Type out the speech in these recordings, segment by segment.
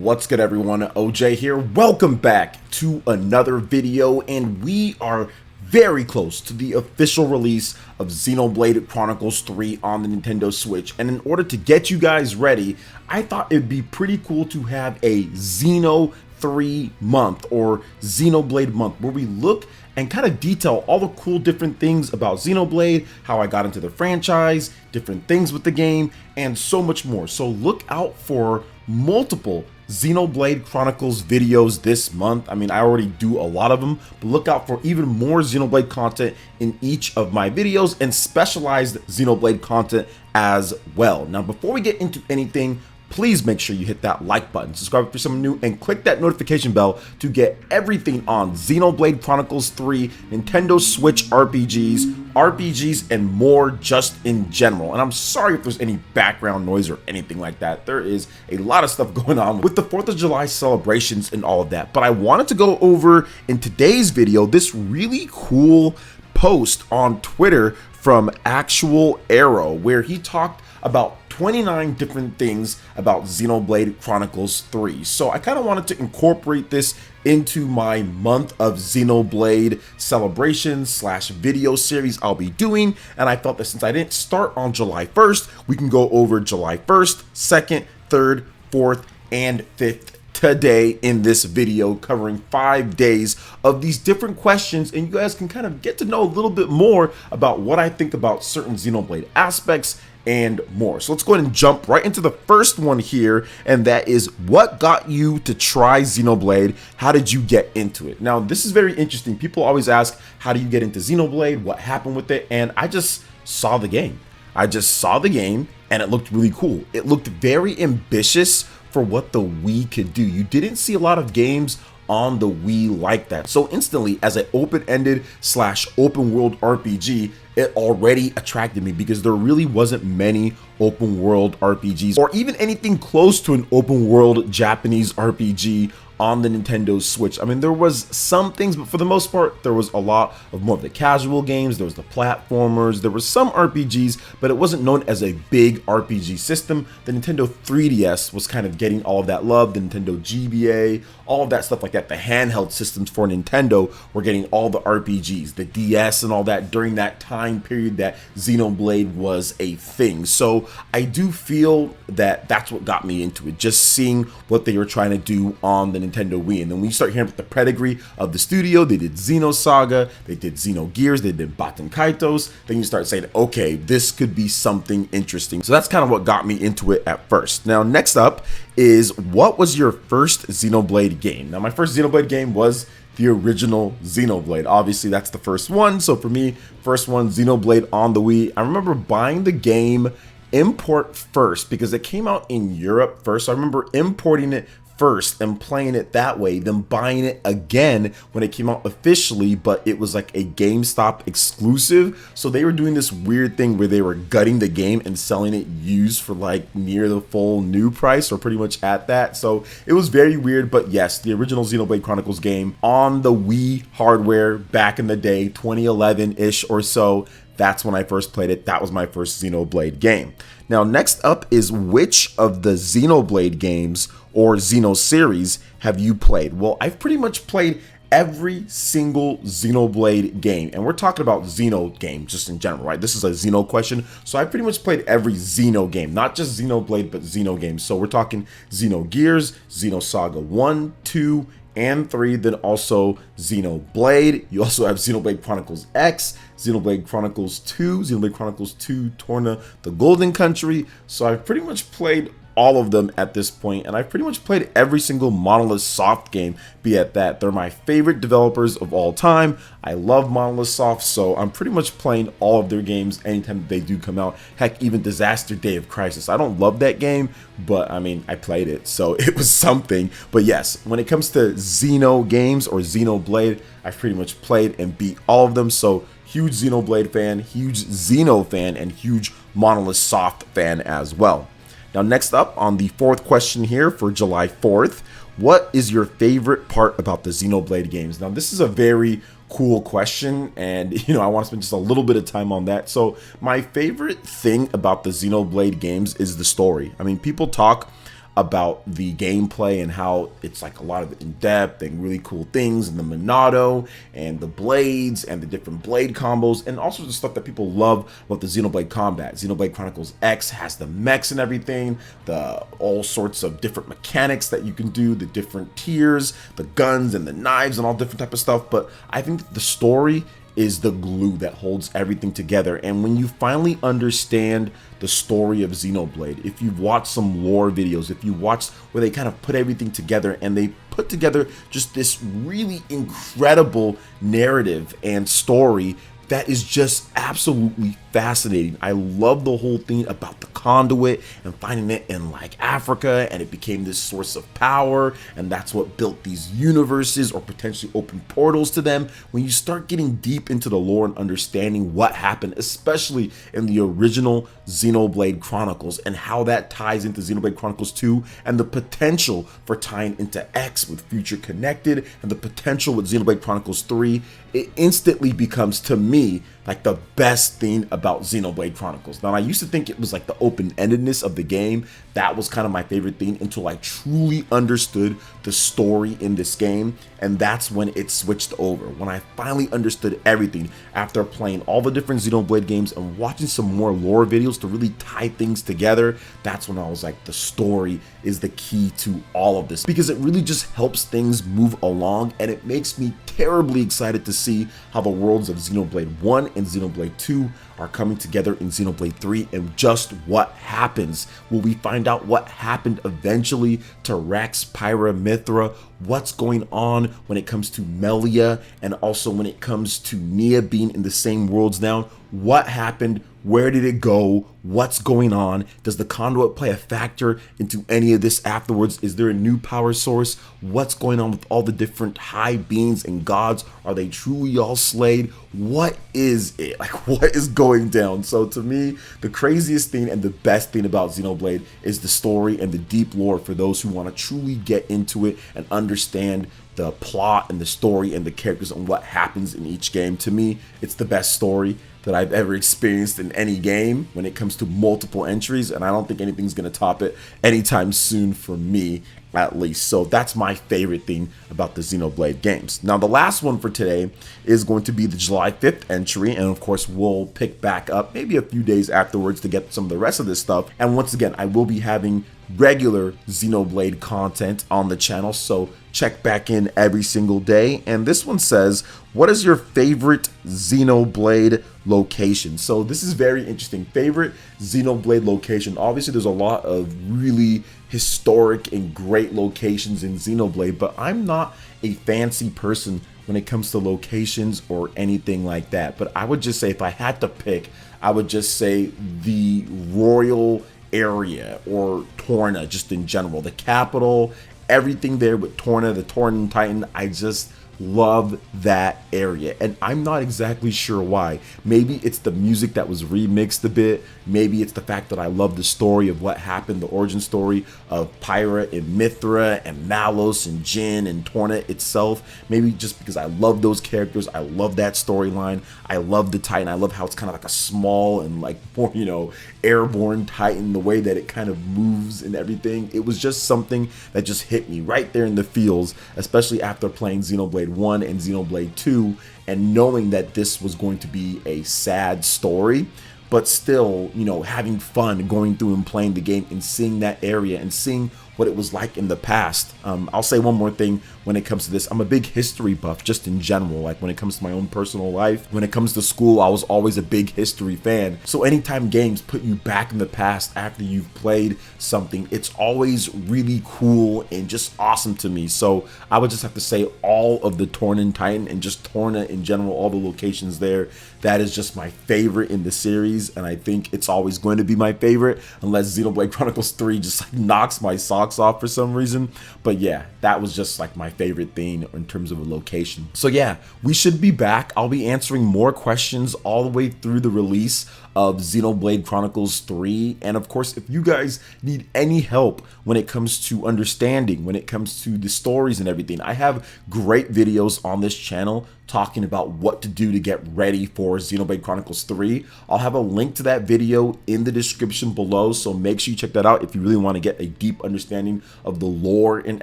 What's good, everyone? OJ here. Welcome back to another video, and we are very close to the official release of Xenoblade Chronicles 3 on the Nintendo Switch. And in order to get you guys ready, I thought it'd be pretty cool to have a Xeno 3 month or Xenoblade month where we look and kind of detail all the cool different things about Xenoblade, how I got into the franchise, different things with the game, and so much more. So look out for multiple Xenoblade Chronicles videos this month. I mean, I already do a lot of them, but look out for even more Xenoblade content in each of my videos and specialized Xenoblade content as well. Now, before we get into anything, please make sure you hit that like button, subscribe if you're someone new, and click that notification bell to get everything on Xenoblade Chronicles 3, Nintendo Switch RPGs, and more just in general. And I'm sorry if there's any background noise or anything like that. There is a lot of stuff going on with the 4th of July celebrations and all of that. But I wanted to go over in today's video this really cool post on Twitter from Actual Arrow, where he talked about 29 different things about Xenoblade Chronicles 3. So I kind of wanted to incorporate this into my month of Xenoblade celebrations / video series I'll be doing, and I felt that since I didn't start on July 1st, we can go over July 1st, 2nd, 3rd, 4th, and 5th today in this video, covering 5 days of these different questions, and you guys can kind of get to know a little bit more about what I think about certain Xenoblade aspects and more. So let's go ahead and jump right into the first one here, and that is, what got you to try Xenoblade? How did you get into it? Now, this is very interesting. People always ask, how do you get into Xenoblade? What happened with it? And I just saw the game. And it looked really cool. It looked very ambitious for what the Wii could do. You didn't see a lot of games on the Wii like that. So instantly, as an open-ended / open world RPG, it already attracted me because there really wasn't many open world RPGs or even anything close to an open world Japanese RPG on the Nintendo Switch. I mean, there was some things, but for the most part, there was a lot of more of the casual games. There was the platformers, there were some RPGs, but it wasn't known as a big RPG system. The Nintendo 3DS was kind of getting all of that love, the Nintendo GBA, all of that stuff like that. The handheld systems for Nintendo were getting all the RPGs, the DS and all that during that time period that Xenoblade was a thing. So I do feel that that's what got me into it, just seeing what they were trying to do on the Nintendo Wii. And then when you start hearing about the pedigree of the studio, they did Xenosaga, they did Xenogears, they did Baten Kaitos, then you start saying, okay, this could be something interesting. So that's kind of what got me into it at first. Now, next up is, what was your first Xenoblade game? Now, my first Xenoblade game was the original Xenoblade. Obviously, that's the first one. So for me, first one, Xenoblade on the Wii. I remember buying the game import first because it came out in Europe first. So I remember importing it first and playing it that way, then buying it again when it came out officially, but it was like a GameStop exclusive. So they were doing this weird thing where they were gutting the game and selling it used for like near the full new price or pretty much at that. So it was very weird, but yes, the original Xenoblade Chronicles game on the Wii hardware back in the day, 2011-ish or so. That's when I first played it. That was my first Xenoblade game. Now, next up is, which of the Xenoblade games or Xeno series have you played? Well, I've pretty much played every single Xenoblade game, and we're talking about Xeno games just in general, right? This is a Xeno question, so I pretty much played every Xeno game, not just Xenoblade, but Xeno games. So we're talking Xenogears, Xenosaga 1, 2, and 3, then also Xenoblade. You also have Xenoblade Chronicles X, Xenoblade Chronicles 2, Xenoblade Chronicles 2, Torna, the Golden Country. So I've pretty much played all of them at this point, and I've pretty much played every single Monolith Soft game, be it that. They're my favorite developers of all time. I love Monolith Soft, so I'm pretty much playing all of their games anytime they do come out. Heck, even Disaster Day of Crisis. I don't love that game, but I mean, I played it, so it was something. But yes, when it comes to Xeno games or Xenoblade, I've pretty much played and beat all of them, so huge Xenoblade fan, huge Xeno fan, and huge Monolith Soft fan as well. Now, next up on the fourth question here for July 4th, what is your favorite part about the Xenoblade games? Now, this is a very cool question, and I want to spend just a little bit of time on that. So my favorite thing about the Xenoblade games is the story. I mean, people talk about the gameplay and how it's like a lot of in-depth and really cool things, and the Monado and the blades and the different blade combos and all sorts of stuff that people love about the Xenoblade combat. Xenoblade Chronicles X has the mechs and everything, the all sorts of different mechanics that you can do, the different tiers, the guns and the knives and all different type of stuff. But I think that the story is the glue that holds everything together. And when you finally understand the story of Xenoblade, if you've watched some lore videos, if you watched where they kind of put everything together and they put together just this really incredible narrative and story that is just absolutely fascinating. I love the whole thing about the conduit and finding it in like Africa, and it became this source of power, and that's what built these universes or potentially open portals to them. When you start getting deep into the lore and understanding what happened, especially in the original Xenoblade Chronicles and how that ties into Xenoblade Chronicles 2 and the potential for tying into X with Future Connected and the potential with Xenoblade Chronicles 3, it instantly becomes, to me, like the best thing about Xenoblade Chronicles. Now, I used to think it was like the open-endedness of the game. That was kind of my favorite thing until I truly understood the story in this game, and that's when it switched over. When I finally understood everything after playing all the different Xenoblade games and watching some more lore videos to really tie things together, that's when I was like, the story is the key to all of this, because it really just helps things move along, and it makes me terribly excited to see how the worlds of Xenoblade 1 and Xenoblade 2 are coming together in Xenoblade 3, and just what happens. Will we find out what happened eventually to Rex, Pyra, Mithra? What's going on when it comes to Melia, and also when it comes to Nia being in the same worlds now? What happened? Where did it go? What's going on? Does the conduit play a factor into any of this afterwards? Is there a new power source? What's going on with all the different high beings and gods? Are they truly all slayed? What is it? Like, what is going down? So to me, the craziest thing and the best thing about Xenoblade is the story and the deep lore for those who want to truly get into it and understand the plot and the story and the characters and what happens in each game. To me, it's the best story that I've ever experienced in any game when it comes to multiple entries, and I don't think anything's going to top it anytime soon for me, at least. So that's my favorite thing about the Xenoblade games. Now, the last one for today is going to be the July 5th entry, and of course we'll pick back up maybe a few days afterwards to get some of the rest of this stuff. And once again, I will be having regular Xenoblade content on the channel, so check back in every single day. And this one says, what is your favorite Xenoblade location? So this is very interesting. Favorite Xenoblade location. Obviously there's a lot of really historic and great locations in Xenoblade, but I'm not a fancy person when it comes to locations or anything like that. But I would just say, if I had to pick, I would just say the royal area, or Torna, just in general, the capital, everything there with Torna, the Tornan Titan. I just love that area, and I'm not exactly sure why. Maybe it's the music that was remixed a bit, maybe it's the fact that I love the story of what happened, the origin story of Pyra and Mithra and Malos and Jin and Torna itself. Maybe just because I love those characters, I love that storyline, I love the Titan, I love how it's kind of like a small and like more, you know, airborne Titan, the way that it kind of moves and everything. It was just something that just hit me right there in the feels, especially after playing Xenoblade 1 and Xenoblade 2 and knowing that this was going to be a sad story, but still, you know, having fun going through and playing the game and seeing that area and seeing what it was like in the past. I'll say one more thing when it comes to this. I'm a big history buff just in general, like when it comes to my own personal life. When it comes to school, I was always a big history fan. So anytime games put you back in the past after you've played something, it's always really cool and just awesome to me. So I would just have to say all of the Tornan Titan and just Torna in general, all the locations there, that is just my favorite in the series, and I think it's always going to be my favorite unless Xenoblade Chronicles 3 just like knocks my socks off for some reason. But yeah, that was just like my favorite thing in terms of a location. So yeah, we should be back. I'll be answering more questions all the way through the release of Xenoblade Chronicles 3. And of course, if you guys need any help when it comes to understanding, when it comes to the stories and everything, I have great videos on this channel talking about what to do to get ready for Xenoblade Chronicles 3. I'll have a link to that video in the description below, so make sure you check that out if you really want to get a deep understanding of the lore and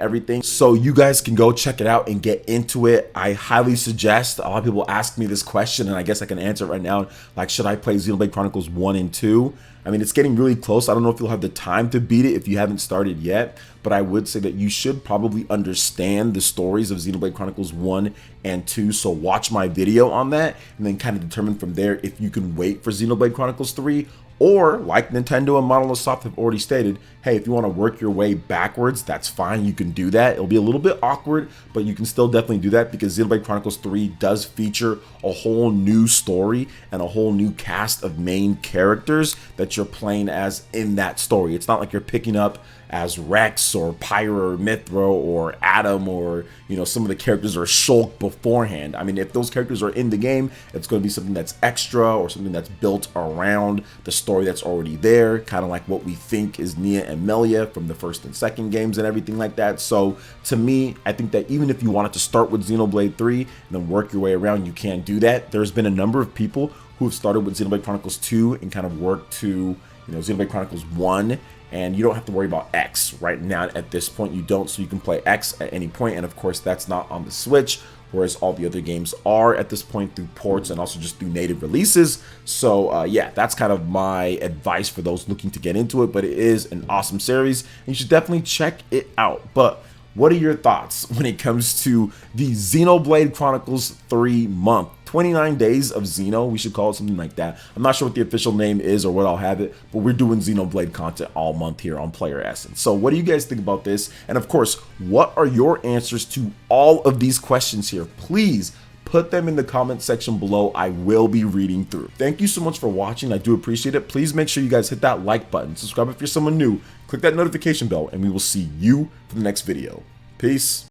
everything. So you guys can go check it out and get into it. I highly suggest. A lot of people ask me this question, and I guess I can answer it right now. Like, should I play Xenoblade Chronicles 1 and 2? I mean, it's getting really close. I don't know if you'll have the time to beat it if you haven't started yet, but I would say that you should probably understand the stories of Xenoblade Chronicles 1 and 2, so watch my video on that and then kind of determine from there if you can wait for Xenoblade Chronicles 3, or like Nintendo and Monolith Soft have already stated, hey, if you want to work your way backwards, that's fine, you can do that. It'll be a little bit awkward, but you can still definitely do that because Xenoblade Chronicles 3 does feature a whole new story and a whole new cast of main characters that you're playing as in that story. It's not like you're picking up as Rex or Pyra or Mithra or Adam, or some of the characters are Shulk beforehand. I mean, if those characters are in the game, it's going to be something that's extra or something that's built around the story that's already there, kind of like what we think is Nia and Melia from the first and second games and everything like that. So to me, I think that even if you wanted to start with Xenoblade 3 and then work your way around, you can do that. There's been a number of people who have started with Xenoblade Chronicles 2 and kind of worked to Xenoblade Chronicles 1, and you don't have to worry about X right now. At this point, you don't, so you can play X at any point, and of course, that's not on the Switch, whereas all the other games are at this point through ports and also just through native releases. So yeah, that's kind of my advice for those looking to get into it, but it is an awesome series, and you should definitely check it out. But what are your thoughts when it comes to the Xenoblade Chronicles 3 month? 29 days of Xeno, we should call it something like that. I'm not sure what the official name is or what I'll have it, but we're doing Xenoblade content all month here on PlayerEssence. So what do you guys think about this? And of course, what are your answers to all of these questions here? Please put them in the comment section below. I will be reading through. Thank you so much for watching. I do appreciate it. Please make sure you guys hit that like button, subscribe if you're someone new, click that notification bell, and we will see you for the next video. Peace.